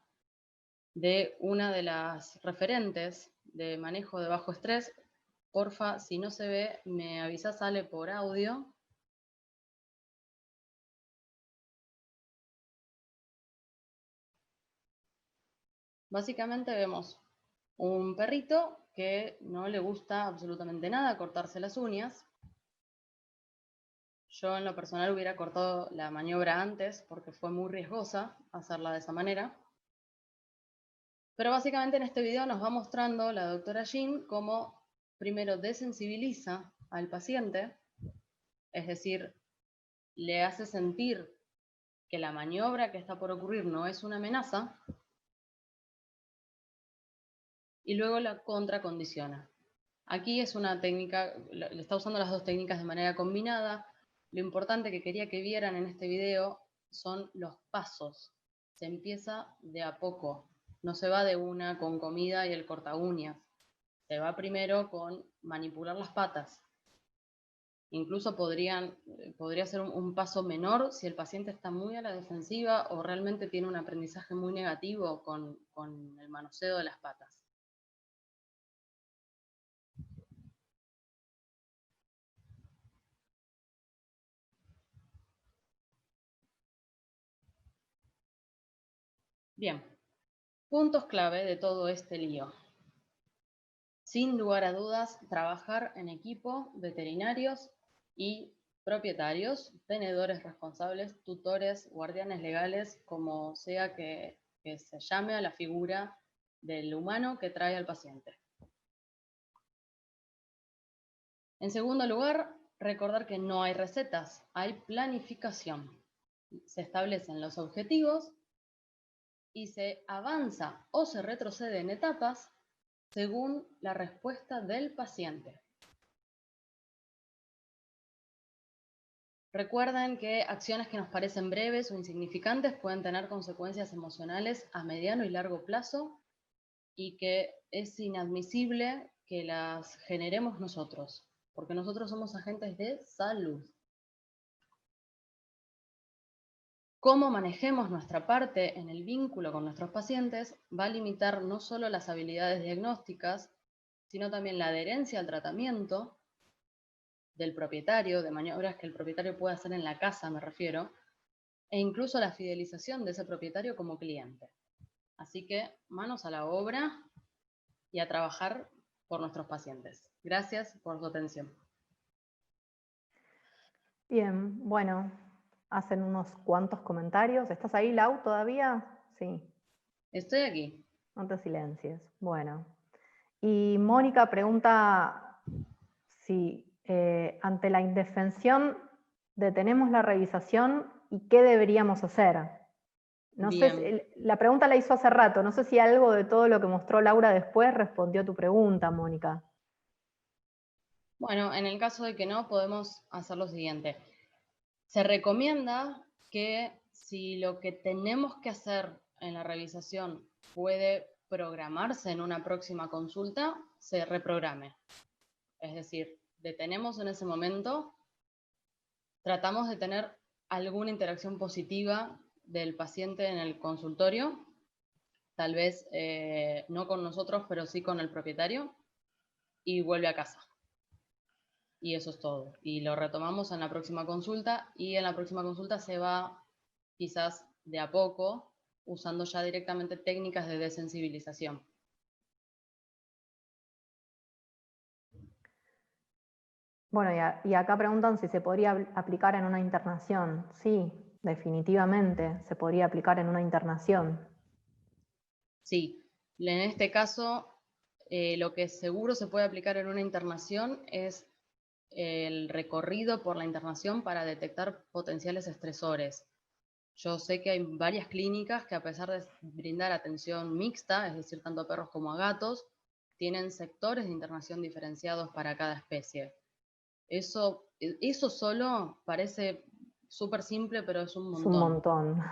de una de las referentes de manejo de bajo estrés. Porfa, si no se ve, me avisa, sale por audio. Básicamente vemos un perrito que no le gusta absolutamente nada cortarse las uñas. Yo en lo personal hubiera cortado la maniobra antes porque fue muy riesgosa hacerla de esa manera. Pero básicamente en este video nos va mostrando la doctora Jean cómo primero desensibiliza al paciente, es decir, le hace sentir que la maniobra que está por ocurrir no es una amenaza, y luego la contracondiciona. Aquí es una técnica, le está usando las dos técnicas de manera combinada. Lo importante que quería que vieran en este video son los pasos. Se empieza de a poco, no se va de una con comida y el corta uñas. Se va primero con manipular las patas. Incluso podría ser un paso menor si el paciente está muy a la defensiva o realmente tiene un aprendizaje muy negativo con el manoseo de las patas. Bien, puntos clave de todo este lío. Sin lugar a dudas, trabajar en equipo, veterinarios y propietarios, tenedores responsables, tutores, guardianes legales, como sea que se llame a la figura del humano que trae al paciente. En segundo lugar, recordar que no hay recetas, hay planificación. Se establecen los objetivos y se avanza o se retrocede en etapas según la respuesta del paciente. Recuerden que acciones que nos parecen breves o insignificantes pueden tener consecuencias emocionales a mediano y largo plazo y que es inadmisible que las generemos nosotros, porque nosotros somos agentes de salud. Cómo manejemos nuestra parte en el vínculo con nuestros pacientes va a limitar no solo las habilidades diagnósticas, sino también la adherencia al tratamiento del propietario, de maniobras que el propietario puede hacer en la casa, me refiero, e incluso la fidelización de ese propietario como cliente. Así que manos a la obra y a trabajar por nuestros pacientes. Gracias por su atención. Bien, bueno, hacen unos cuantos comentarios. ¿Estás ahí, Lau, todavía? Sí. Estoy aquí. No te silencies. Bueno. Y Mónica pregunta si ante la indefensión detenemos la revisación y qué deberíamos hacer. No sé, la pregunta la hizo hace rato, no sé si algo de todo lo que mostró Laura después respondió a tu pregunta, Mónica. Bueno, en el caso de que no, podemos hacer lo siguiente. Se recomienda que si lo que tenemos que hacer en la revisación puede programarse en una próxima consulta, se reprograme. Es decir, detenemos en ese momento, tratamos de tener alguna interacción positiva del paciente en el consultorio, tal vez no con nosotros, pero sí con el propietario, y vuelve a casa. Y eso es todo. Y lo retomamos en la próxima consulta, y en la próxima consulta se va quizás de a poco, usando ya directamente técnicas de desensibilización. Bueno, y acá preguntan si se podría aplicar en una internación. Sí, definitivamente se podría aplicar en una internación. Sí, en este caso, lo que seguro se puede aplicar en una internación es el recorrido por la internación para detectar potenciales estresores. Yo sé que hay varias clínicas que, a pesar de brindar atención mixta, es decir, tanto a perros como a gatos, tienen sectores de internación diferenciados para cada especie. Eso solo parece súper simple, pero es un montón. Es un montón.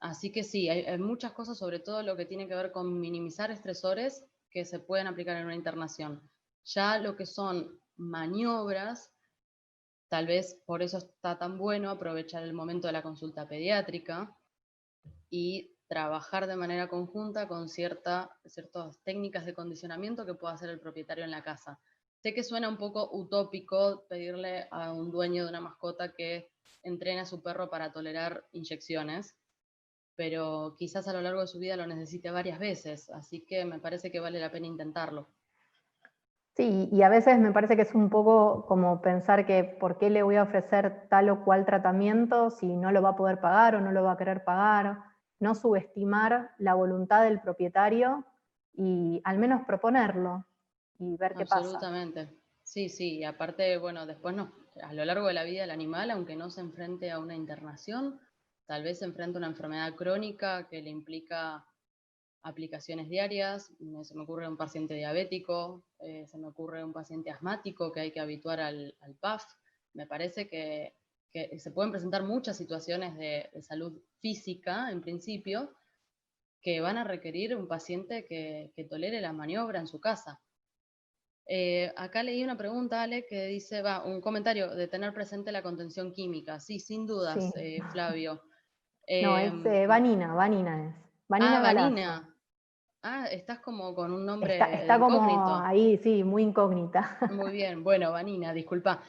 Así que sí, hay muchas cosas, sobre todo lo que tiene que ver con minimizar estresores, que se pueden aplicar en una internación. Ya lo que son maniobras, tal vez por eso está tan bueno aprovechar el momento de la consulta pediátrica y trabajar de manera conjunta con ciertas técnicas de condicionamiento que pueda hacer el propietario en la casa. Sé que suena un poco utópico pedirle a un dueño de una mascota que entrene a su perro para tolerar inyecciones, pero quizás a lo largo de su vida lo necesite varias veces, así que me parece que vale la pena intentarlo. Sí, y a veces me parece que es un poco como pensar que por qué le voy a ofrecer tal o cual tratamiento si no lo va a poder pagar o no lo va a querer pagar. no subestimar la voluntad del propietario y al menos proponerlo y ver qué pasa. Absolutamente. Sí, sí, y aparte, bueno, después a lo largo de la vida del animal, aunque no se enfrente a una internación, tal vez se enfrente a una enfermedad crónica que le implica aplicaciones diarias. Se me ocurre un paciente diabético, se me ocurre un paciente asmático que hay que habituar al PAF. Me parece que se pueden presentar muchas situaciones de salud física, en principio, que van a requerir un paciente que tolere la maniobra en su casa. Acá leí una pregunta, Ale, que dice, un comentario de tener presente la contención química. Sí, sin dudas, Sí. Flavio. No, es Vanina es. Vanina Galazo. Vanina. Estás como con un nombre Está como incógnito. ahí, sí, muy incógnita. Muy bien, bueno, Vanina, disculpa.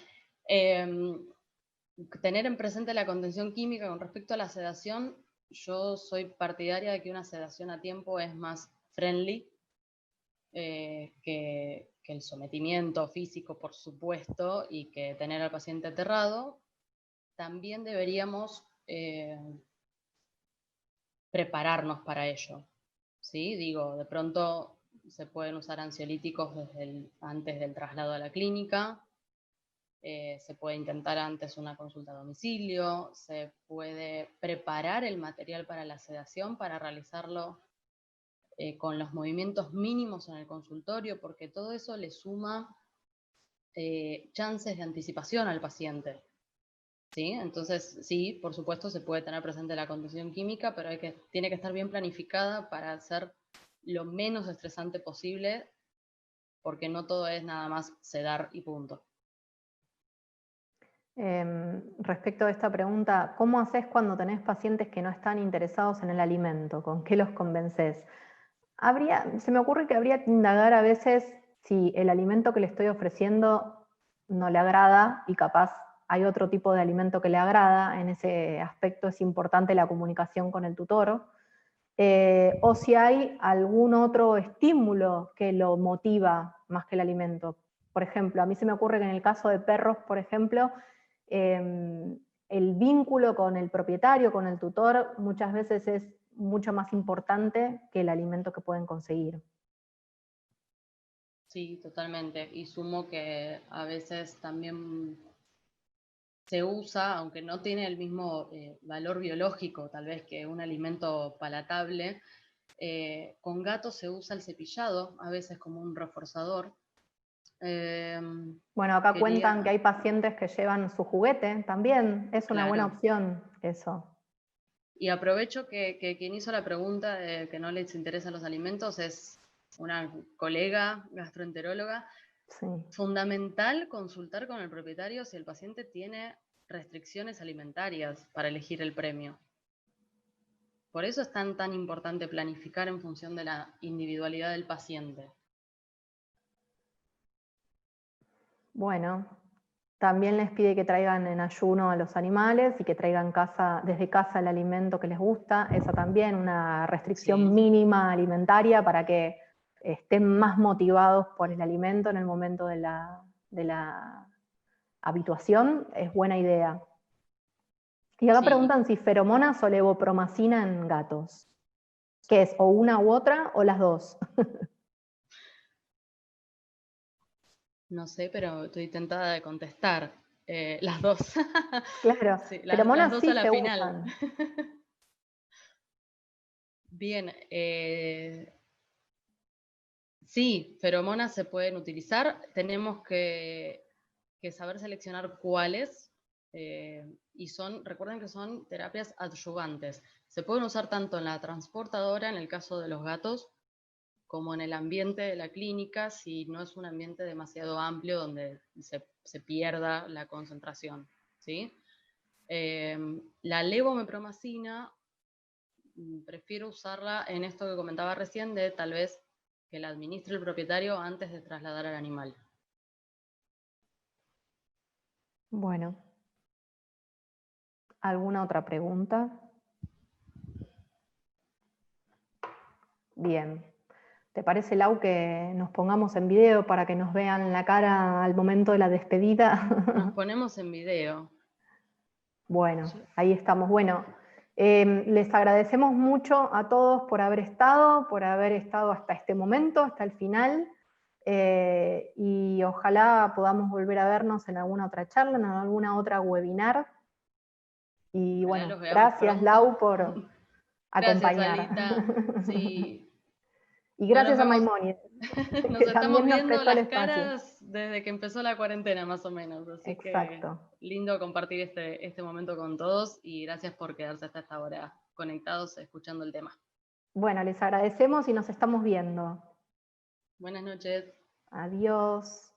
Tener en presente la contención química con respecto a la sedación, yo soy partidaria de que una sedación a tiempo es más friendly que el sometimiento físico, por supuesto, y que tener al paciente aterrado. También deberíamos prepararnos para ello. ¿Sí? Digo, de pronto se pueden usar ansiolíticos antes del traslado a la clínica, se puede intentar antes una consulta a domicilio, se puede preparar el material para la sedación para realizarlo con los movimientos mínimos en el consultorio, porque todo eso le suma chances de anticipación al paciente. ¿Sí? Entonces, sí, por supuesto, se puede tener presente la contención química, pero tiene que estar bien planificada para ser lo menos estresante posible, porque no todo es nada más sedar y punto. Respecto a esta pregunta, ¿cómo haces cuando tenés pacientes que no están interesados en el alimento? ¿Con qué los convences? Se me ocurre que habría que indagar a veces si el alimento que le estoy ofreciendo no le agrada y capaz hay otro tipo de alimento que le agrada. En ese aspecto es importante la comunicación con el tutor. O si hay algún otro estímulo que lo motiva más que el alimento. Por ejemplo, a mí se me ocurre que en el caso de perros, por ejemplo, el vínculo con el propietario, con el tutor, muchas veces es mucho más importante que el alimento que pueden conseguir. Sí, totalmente. Y sumo que a veces también se usa, aunque no tiene el mismo valor biológico tal vez que un alimento palatable, con gatos se usa el cepillado, a veces como un reforzador. Bueno, acá cuentan que hay pacientes que llevan su juguete también, es una buena opción eso. Y aprovecho que quien hizo la pregunta de que no les interesan los alimentos es una colega gastroenteróloga. Sí. Fundamental consultar con el propietario si el paciente tiene restricciones alimentarias para elegir el premio. Por eso es tan importante planificar en función de la individualidad del paciente. Bueno, también les pide que traigan en ayuno a los animales y que traigan desde casa el alimento que les gusta. Esa también, una restricción mínima alimentaria para que estén más motivados por el alimento en el momento de la habituación, es buena idea. Y acá preguntan si feromonas o levopromacina en gatos. ¿Qué es? ¿O una u otra o las dos? No sé, pero estoy tentada de contestar. Las dos. Claro, sí, feromonas las dos sí a la se final. usan. Bien, sí, feromonas se pueden utilizar. Tenemos que saber seleccionar cuáles. Y recuerden que son terapias adyuvantes. Se pueden usar tanto en la transportadora, en el caso de los gatos, como en el ambiente de la clínica, si no es un ambiente demasiado amplio donde se pierda la concentración, ¿sí? La levomepromacina, prefiero usarla en esto que comentaba recién, de tal vez que la administre el propietario antes de trasladar al animal. Bueno. ¿Alguna otra pregunta? Bien. ¿Te parece, Lau, que nos pongamos en video para que nos vean la cara al momento de la despedida? Nos ponemos en video. Bueno, ahí estamos. Bueno, Les agradecemos mucho a todos por haber estado hasta este momento, hasta el final, y ojalá podamos volver a vernos en alguna otra charla, en alguna otra webinar. Y Ojalá bueno, los veamos gracias pronto. Lau por acompañar. Gracias, Alita. Sí. Y No gracias nos a vemos. Maimonides, Nos que estamos también nos viendo prestó el las espacio. caras desde que empezó la cuarentena, más o menos. Así Exacto. que lindo compartir este momento con todos y gracias por quedarse hasta esta hora conectados, escuchando el tema. Bueno, les agradecemos y nos estamos viendo. Buenas noches. Adiós.